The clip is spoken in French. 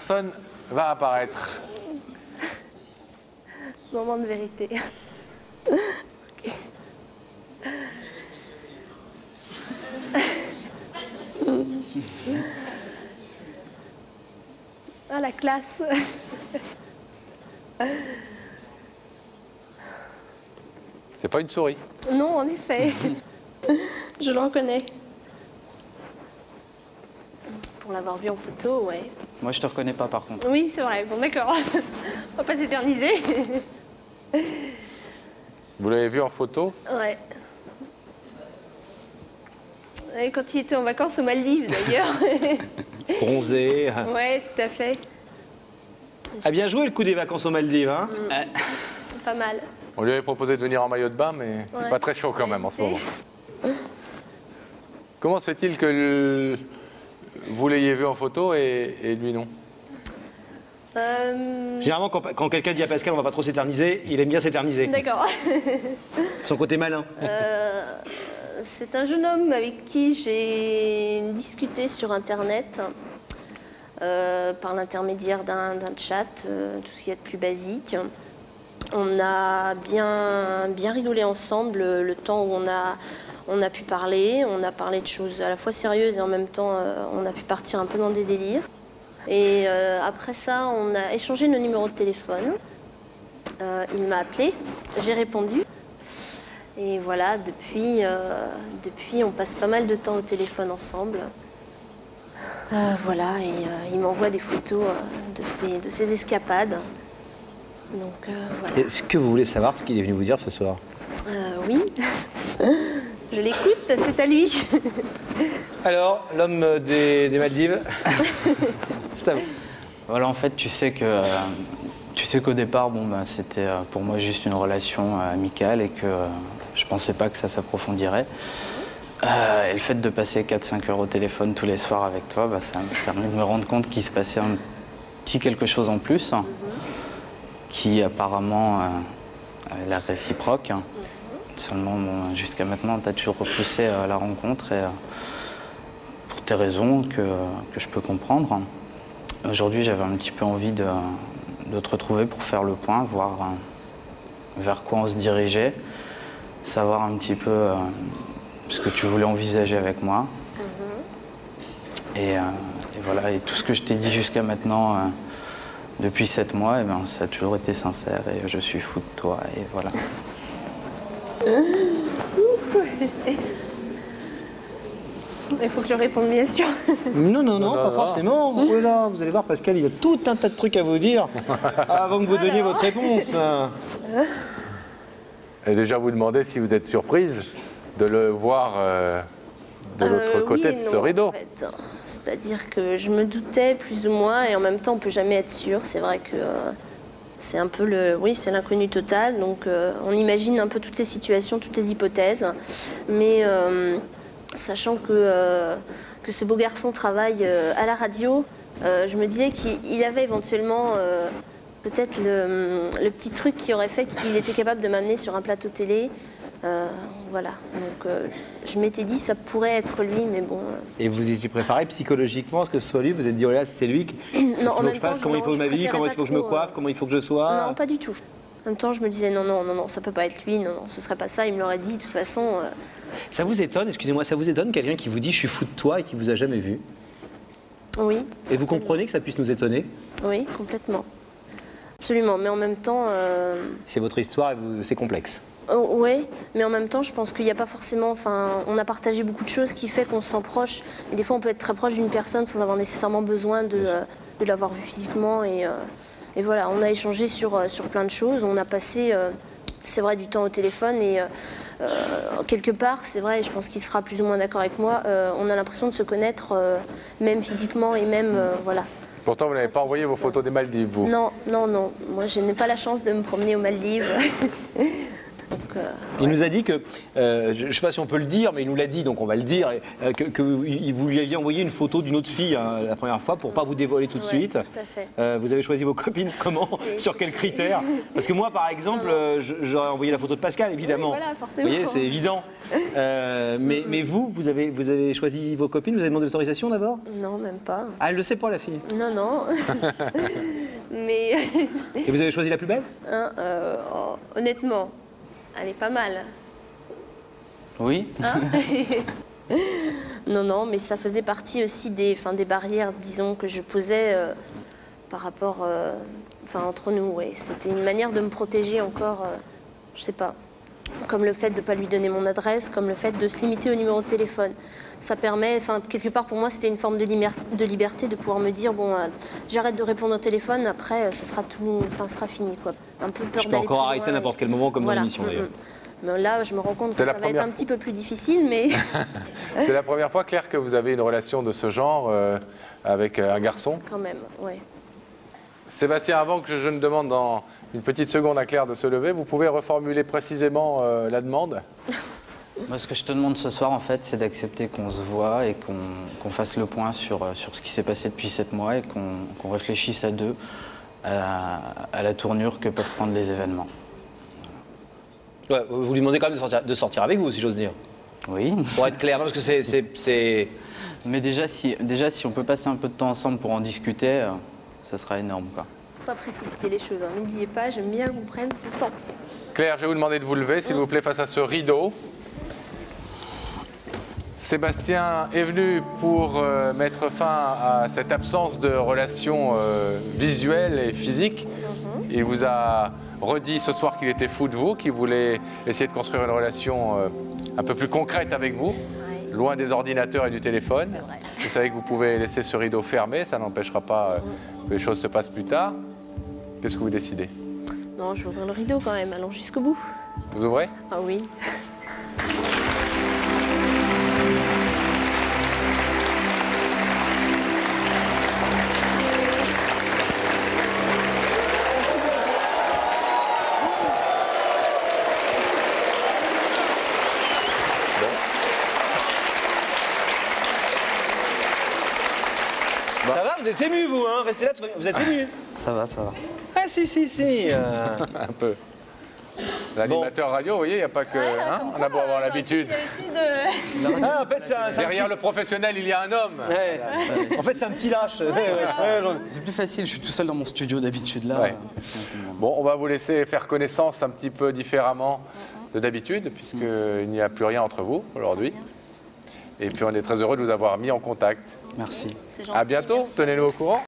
Personne va apparaître. Moment de vérité. Ok. Ah, la classe. C'est pas une souris. Non, en effet. Je le reconnais. Pour l'avoir vu en photo, ouais. Moi, je te reconnais pas, par contre. Oui, c'est vrai. Bon, d'accord. On va pas s'éterniser. Vous l'avez vu en photo? Ouais. Et quand il était en vacances aux Maldives, d'ailleurs. Bronzé. Ouais, tout à fait. A bien joué le coup des vacances aux Maldives, hein? Pas mal. On lui avait proposé de venir en maillot de bain, mais c'est Ouais. pas très chaud quand même en ce moment. Hésité. Comment se fait-il que vous l'ayez vu en photo et lui non? Généralement, quand quelqu'un dit à Pascal on va pas trop s'éterniser, il aime bien s'éterniser. D'accord. Son côté malin. C'est un jeune homme avec qui j'ai discuté sur Internet par l'intermédiaire d'un chat, tout ce qu'il y a de plus basique. On a bien rigolé ensemble le temps où on a pu parler. On a parlé de choses à la fois sérieuses et en même temps on a pu partir un peu dans des délires. Et après ça, on a échangé nos numéros de téléphone. Il m'a appelé, j'ai répondu. Et voilà, depuis, on passe pas mal de temps au téléphone ensemble. Voilà, et il m'envoie des photos de ses escapades. Donc voilà. Est-ce que vous voulez savoir ce qu'il est venu vous dire ce soir? Oui, je l'écoute, c'est à lui. Alors, l'homme des Maldives, c'est à vous. Voilà, en fait, tu sais qu'au départ, bon, bah, c'était pour moi juste une relation amicale et que je pensais pas que ça s'approfondirait. Et le fait de passer 4-5 heures au téléphone tous les soirs avec toi, bah, ça m'a permis de me rendre compte qu'il se passait un petit quelque chose en plus, qui apparemment avait l'air réciproque. Seulement, bon, jusqu'à maintenant, tu as toujours repoussé la rencontre et pour tes raisons que je peux comprendre. Aujourd'hui, j'avais un petit peu envie de te retrouver pour faire le point, voir vers quoi on se dirigeait, savoir un petit peu ce que tu voulais envisager avec moi. Et voilà, et tout ce que je t'ai dit jusqu'à maintenant, depuis 7 mois, eh ben, ça a toujours été sincère et je suis fou de toi, et voilà. Il faut que je réponde, bien sûr. Non, pas forcément. Oh là, vous allez voir, Pascal, il a tout un tas de trucs à vous dire avant que vous donniez votre réponse. Et déjà vous demandez si vous êtes surprise de le voir de l'autre côté oui et de ce non, rideau. En fait. C'est-à-dire que je me doutais plus ou moins et en même temps on peut jamais être sûr. C'est vrai que c'est un peu c'est l'inconnu total. Donc on imagine un peu toutes les situations, toutes les hypothèses. Mais sachant que ce beau garçon travaille à la radio, je me disais qu'il avait éventuellement peut-être le petit truc qui aurait fait qu'il était capable de m'amener sur un plateau télé. Voilà, donc je m'étais dit ça pourrait être lui, mais bon. Et vous étiez préparé psychologiquement à ce que ce soit lui? Vous êtes dit, oh là, c'est lui, Non, en même temps, comment il faut que je m'habille, comment il faut que je me coiffe, comment il faut que je sois? Non, pas du tout. En même temps, je me disais non, ça peut pas être lui, non, ce serait pas ça, il me l'aurait dit, de toute façon. Ça vous étonne, excusez-moi, ça vous étonne quelqu'un qui vous dit je suis fou de toi et qui vous a jamais vu? Oui. Et vous comprenez que ça puisse nous étonner? Oui, complètement. Absolument, mais en même temps. C'est votre histoire et c'est complexe. Oui, mais en même temps, je pense qu'il n'y a pas forcément. Enfin, on a partagé beaucoup de choses qui fait qu'on se sent proche. Et des fois, on peut être très proche d'une personne sans avoir nécessairement besoin de l'avoir vu physiquement. Et voilà, on a échangé sur plein de choses. On a passé, c'est vrai, du temps au téléphone. Et quelque part, c'est vrai, je pense qu'il sera plus ou moins d'accord avec moi, on a l'impression de se connaître, même physiquement et même. Voilà. Pourtant, vous n'avez pas envoyé vos photos des Maldives, vous? Non. Moi, je n'ai pas la chance de me promener aux Maldives. Il nous a dit que, je ne sais pas si on peut le dire, mais il nous l'a dit, donc on va le dire, que vous lui aviez envoyé une photo d'une autre fille la première fois pour ne pas vous dévoiler tout de suite. Tout à fait. Vous avez choisi vos copines comment? Sur quels critères? Parce que moi, par exemple, j'aurais envoyé la photo de Pascal, évidemment. Oui, voilà, forcément. Vous voyez, c'est évident. Mais vous avez choisi vos copines? Vous avez demandé l'autorisation d'abord? Non, même pas. Ah, elle ne le sait pas, la fille? Non, non. Mais Et vous avez choisi la plus belle? honnêtement, elle est pas mal. Oui. Hein? Non, mais ça faisait partie aussi des barrières, disons, que je posais par rapport, entre nous. Ouais. C'était une manière de me protéger encore, je sais pas, comme le fait de ne pas lui donner mon adresse, comme le fait de se limiter au numéro de téléphone. Ça permet, quelque part pour moi, c'était une forme de liberté de pouvoir me dire, bon, j'arrête de répondre au téléphone, après, ce sera fini, quoi. Un peu peur Je peux d'aller encore plus arrêter à loin n'importe quel moment, comme dans l'émission, d'ailleurs. Mais là, je me rends compte que ça va être un petit peu plus difficile, mais... C'est la première fois, Claire, que vous avez une relation de ce genre avec un garçon? Quand même, oui. Sébastien, avant que je ne demande dans une petite seconde à Claire de se lever, vous pouvez reformuler précisément la demande? Moi, ce que je te demande ce soir, en fait, c'est d'accepter qu'on se voit et qu'on fasse le point sur ce qui s'est passé depuis 7 mois et qu'on réfléchisse à deux à la tournure que peuvent prendre les événements. Ouais, vous lui demandez quand même de sortir avec vous, si j'ose dire. Oui. Pour être clair, non, parce que c'est... Mais déjà, si on peut passer un peu de temps ensemble pour en discuter, ça sera énorme, quoi. Faut pas précipiter les choses, hein. N'oubliez pas, j'aime bien qu'on prenne tout le temps. Claire, je vais vous demander de vous lever, s'il vous plaît, face à ce rideau. Sébastien est venu pour mettre fin à cette absence de relation visuelle et physique. Il vous a redit ce soir qu'il était fou de vous, qu'il voulait essayer de construire une relation un peu plus concrète avec vous, loin des ordinateurs et du téléphone. Vous savez que vous pouvez laisser ce rideau fermé, ça n'empêchera pas que les choses se passent plus tard. Qu'est-ce que vous décidez? Non, je vais ouvrir le rideau quand même, allons jusqu'au bout. Vous ouvrez? Ah oui. Ça va, vous êtes ému, vous, hein? Restez là, vous êtes ému. Ça va, ça va. Ah, si. Un peu. L'animateur radio, vous voyez, il n'y a pas que... on a beau avoir l'habitude. Ah, en fait, c'est Derrière le professionnel, il y a un homme. Ouais. En fait, c'est un petit lâche. C'est plus facile, je suis tout seul dans mon studio d'habitude, là. Ouais. Bon, on va vous laisser faire connaissance un petit peu différemment de d'habitude, puisqu'il n'y a plus rien entre vous aujourd'hui. Et puis, on est très heureux de vous avoir mis en contact. Merci. C'est gentil, À bientôt, merci. tenez-nous au courant.